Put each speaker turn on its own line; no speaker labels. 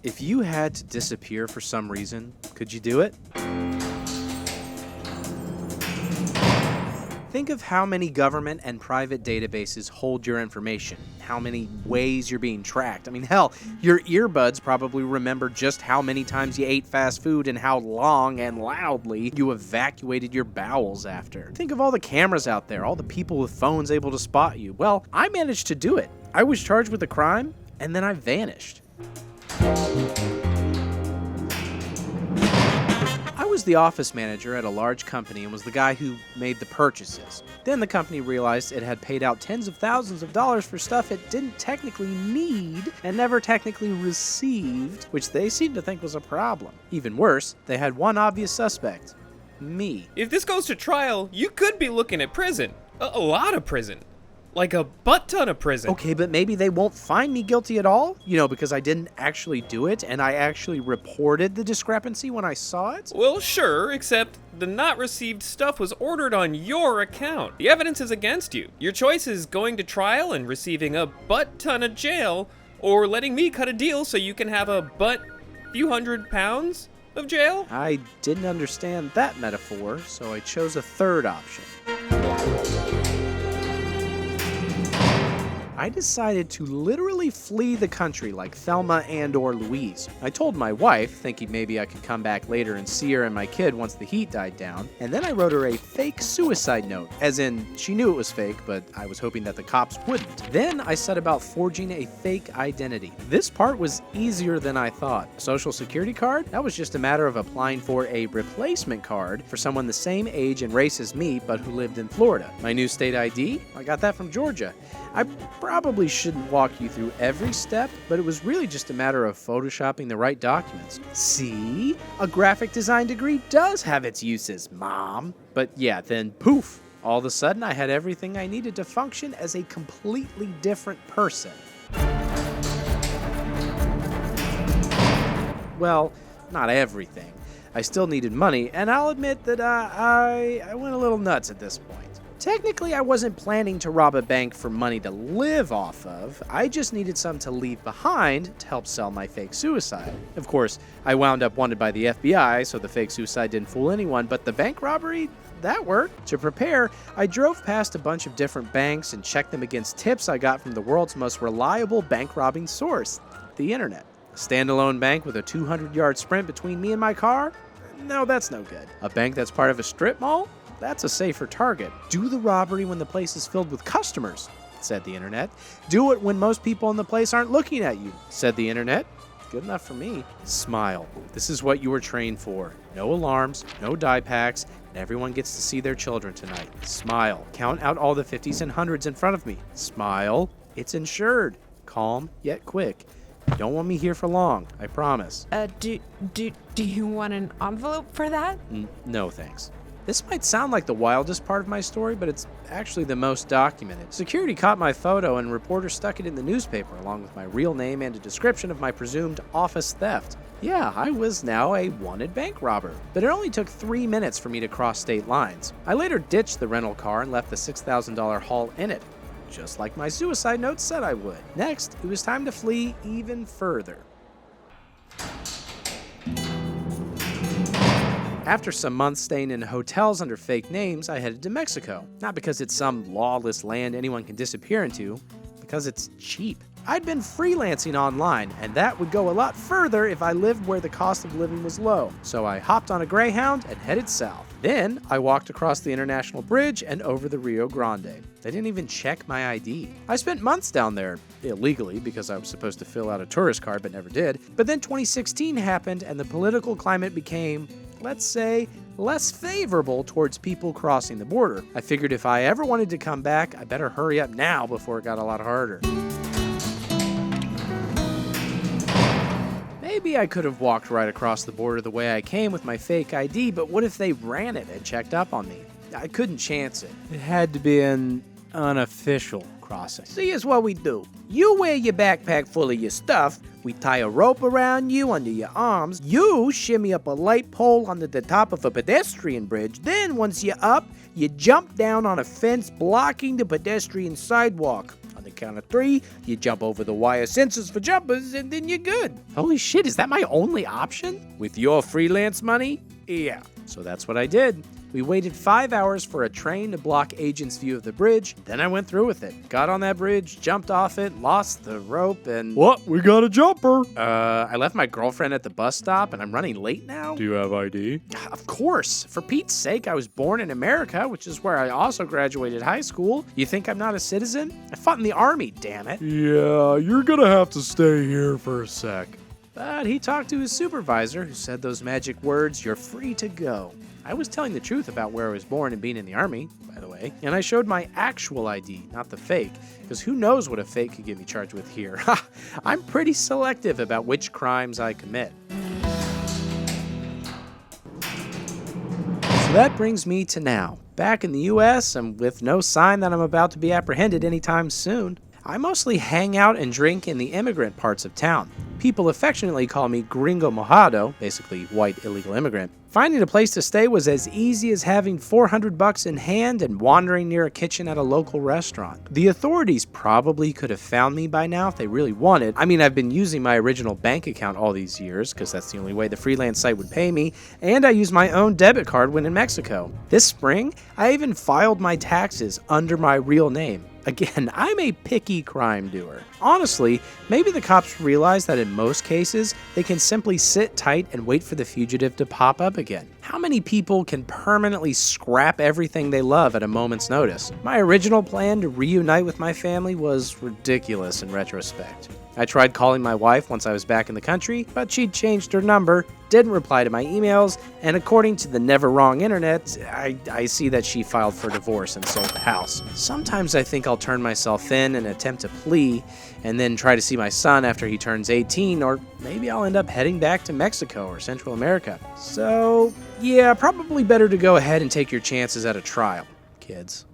If you had to disappear for some reason, could you do it? Think of how many government and private databases hold your information, how many ways you're being tracked. I mean, hell, your earbuds probably remember just how many times you ate fast food and how long and loudly you evacuated your bowels after. Think of all the cameras out there, all the people with phones able to spot you. Well, I managed to do it. I was charged with a crime, and then I vanished. I was the office manager at a large company and was the guy who made the purchases. Then the company realized it had paid out tens of thousands of dollars for stuff it didn't technically need and never technically received, which they seemed to think was a problem. Even worse, they had one obvious suspect: me.
If this goes to trial, you could be looking at prison. A lot of prison. Like a butt ton of prison.
Okay, but maybe they won't find me guilty at all? You know, because I didn't actually do it and I actually reported the discrepancy when I saw it?
Well, sure, except the not received stuff was ordered on your account. The evidence is against you. Your choice is going to trial and receiving a butt ton of jail, or letting me cut a deal so you can have a few hundred pounds of jail?
I didn't understand that metaphor, so I chose a third option. I decided to literally flee the country like Thelma and/or Louise. I told my wife, thinking maybe I could come back later and see her and my kid once the heat died down, and then I wrote her a fake suicide note, as in she knew it was fake, but I was hoping that the cops wouldn't. Then I set about forging a fake identity. This part was easier than I thought. A social security card? That was just a matter of applying for a replacement card for someone the same age and race as me, but who lived in Florida. My new state ID? I got that from Georgia. I probably shouldn't walk you through every step, but it was really just a matter of photoshopping the right documents. See? A graphic design degree does have its uses, Mom. But yeah, then poof, all of a sudden I had everything I needed to function as a completely different person. Well, not everything. I still needed money, and I'll admit that I went a little nuts at this point. Technically, I wasn't planning to rob a bank for money to live off of. I just needed some to leave behind to help sell my fake suicide. Of course, I wound up wanted by the FBI, so the fake suicide didn't fool anyone, but the bank robbery, that worked. To prepare, I drove past a bunch of different banks and checked them against tips I got from the world's most reliable bank robbing source, the internet. A standalone bank with a 200-yard sprint between me and my car? No, that's no good. A bank that's part of a strip mall? That's a safer target. Do the robbery when the place is filled with customers, said the internet. Do it when most people in the place aren't looking at you, said the internet. Good enough for me. Smile. This is what you were trained for. No alarms, no die packs, and everyone gets to see their children tonight. Smile. Count out all the 50s and 100s in front of me. Smile. It's insured. Calm, yet quick. You don't want me here for long, I promise.
Do you want an envelope for that?
No, thanks. This might sound like the wildest part of my story, but it's actually the most documented. Security caught my photo and reporters stuck it in the newspaper along with my real name and a description of my presumed office theft. Yeah, I was now a wanted bank robber. But it only took 3 minutes for me to cross state lines. I later ditched the rental car and left the $6,000 haul in it, just like my suicide note said I would. Next, it was time to flee even further. After some months staying in hotels under fake names, I headed to Mexico. Not because it's some lawless land anyone can disappear into, because it's cheap. I'd been freelancing online, and that would go a lot further if I lived where the cost of living was low. So I hopped on a Greyhound and headed south. Then I walked across the International Bridge and over the Rio Grande. They didn't even check my ID. I spent months down there, illegally, because I was supposed to fill out a tourist card but never did. But then 2016 happened and the political climate became, let's say, less favorable towards people crossing the border. I figured if I ever wanted to come back, I better hurry up now before it got a lot harder. Maybe I could have walked right across the border the way I came with my fake ID, but what if they ran it and checked up on me? I couldn't chance it. It had to be an unofficial crossing. See, here's what we do. You wear your backpack full of your stuff, we tie a rope around you under your arms, you shimmy up a light pole under the top of a pedestrian bridge, then once you're up, you jump down on a fence blocking the pedestrian sidewalk. On the count of 3, you jump over the wire sensors for jumpers, and then you're good. Holy shit, is that my only option? With your freelance money? Yeah. So that's what I did. We waited 5 hours for a train to block Agent's view of the bridge. Then I went through with it. Got on that bridge, jumped off it, lost the rope, and...
What? We got a jumper.
I left my girlfriend at the bus stop, and I'm running late now?
Do you have ID?
Of course. For Pete's sake, I was born in America, which is where I also graduated high school. You think I'm not a citizen? I fought in the army, damn it.
Yeah, you're gonna have to stay here for a sec.
But he talked to his supervisor, who said those magic words, "You're free to go." I was telling the truth about where I was born and being in the army, by the way, and I showed my actual ID, not the fake, because who knows what a fake could get me charged with here. I'm pretty selective about which crimes I commit. So that brings me to now. Back in the US, and with no sign that I'm about to be apprehended anytime soon. I mostly hang out and drink in the immigrant parts of town. People affectionately call me Gringo Mojado, basically white illegal immigrant. Finding a place to stay was as easy as having $400 in hand and wandering near a kitchen at a local restaurant. The authorities probably could have found me by now if they really wanted. I mean, I've been using my original bank account all these years, because that's the only way the freelance site would pay me, and I use my own debit card when in Mexico. This spring, I even filed my taxes under my real name. Again, I'm a picky crime doer. Honestly, maybe the cops realize that in most cases, they can simply sit tight and wait for the fugitive to pop up again. How many people can permanently scrap everything they love at a moment's notice? My original plan to reunite with my family was ridiculous in retrospect. I tried calling my wife once I was back in the country, but she'd changed her number, didn't reply to my emails, and according to the never wrong internet, I see that she filed for divorce and sold the house. Sometimes I think I'll turn myself in and attempt to plea, and then try to see my son after he turns 18, or maybe I'll end up heading back to Mexico or Central America. So, yeah, probably better to go ahead and take your chances at a trial, kids.